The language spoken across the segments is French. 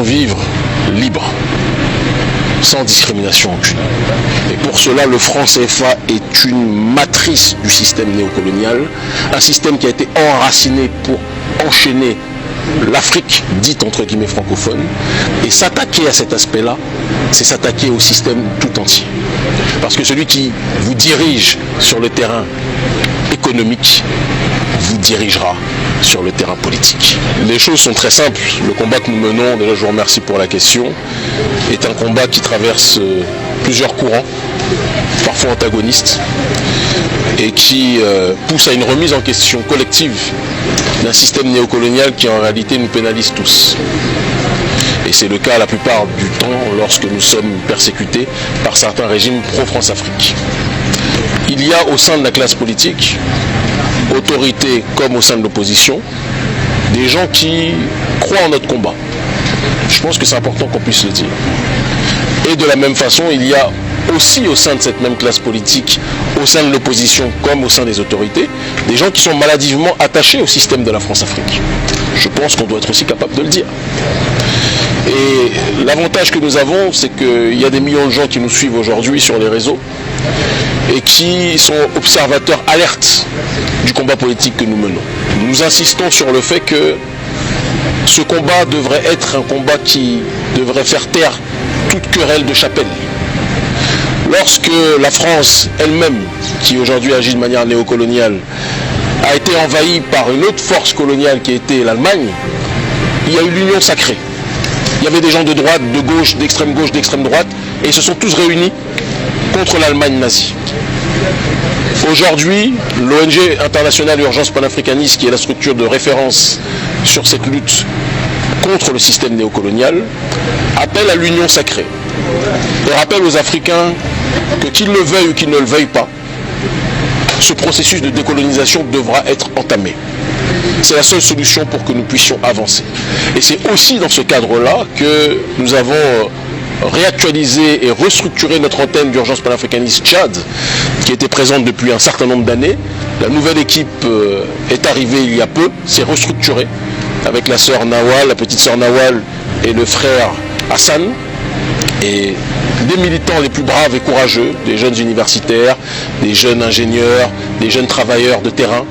vivre libres, sans discrimination aucune. Et pour cela, le franc CFA est une matrice du système néocolonial, un système qui a été enraciné pour enchaîner l'Afrique dite entre guillemets francophone, et s'attaquer à cet aspect-là, c'est s'attaquer au système tout entier. Parce que celui qui vous dirige sur le terrain économique vous dirigera sur le terrain politique. Les choses sont très simples. Le combat que nous menons, déjà je vous remercie pour la question, est un combat qui traverse plusieurs courants, parfois antagonistes, et qui pousse à une remise en question collective d'un système néocolonial qui en réalité nous pénalise tous. Et c'est le cas la plupart du temps lorsque nous sommes persécutés par certains régimes pro-France-Afrique. Il y a au sein de la classe politique, autorité comme au sein de l'opposition, des gens qui croient en notre combat. Je pense que c'est important qu'on puisse le dire. Et de la même façon, il y a aussi au sein de cette même classe politique, au sein de l'opposition comme au sein des autorités, des gens qui sont maladivement attachés au système de la France-Afrique. Je pense qu'on doit être aussi capable de le dire. Et l'avantage que nous avons, c'est qu'il y a des millions de gens qui nous suivent aujourd'hui sur les réseaux et qui sont observateurs alertes du combat politique que nous menons. Nous insistons sur le fait que ce combat devrait être un combat qui devrait faire taire toute querelle de chapelle. Lorsque la France elle-même, qui aujourd'hui agit de manière néocoloniale, a été envahie par une autre force coloniale qui était l'Allemagne, il y a eu l'union sacrée. Il y avait des gens de droite, de gauche, d'extrême droite, et ils se sont tous réunis contre l'Allemagne nazie. Aujourd'hui, l'ONG internationale Urgence panafricaniste, qui est la structure de référence sur cette lutte contre le système néocolonial, appelle à l'union sacrée et rappelle aux Africains que qu'ils le veuillent ou qu'ils ne le veuillent pas, ce processus de décolonisation devra être entamé. C'est la seule solution pour que nous puissions avancer. Et c'est aussi dans ce cadre-là que nous avons réactualisé et restructuré notre antenne d'urgence panafricaniste Tchad, qui était présente depuis un certain nombre d'années. La nouvelle équipe est arrivée il y a peu, s'est restructurée, avec la sœur Nawal, la petite sœur Nawal et le frère Hassan, et des militants les plus braves et courageux, des jeunes universitaires, des jeunes ingénieurs, des jeunes travailleurs de terrain.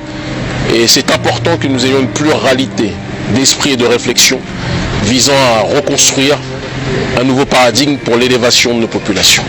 Et c'est important que nous ayons une pluralité d'esprit et de réflexion visant à reconstruire un nouveau paradigme pour l'élévation de nos populations.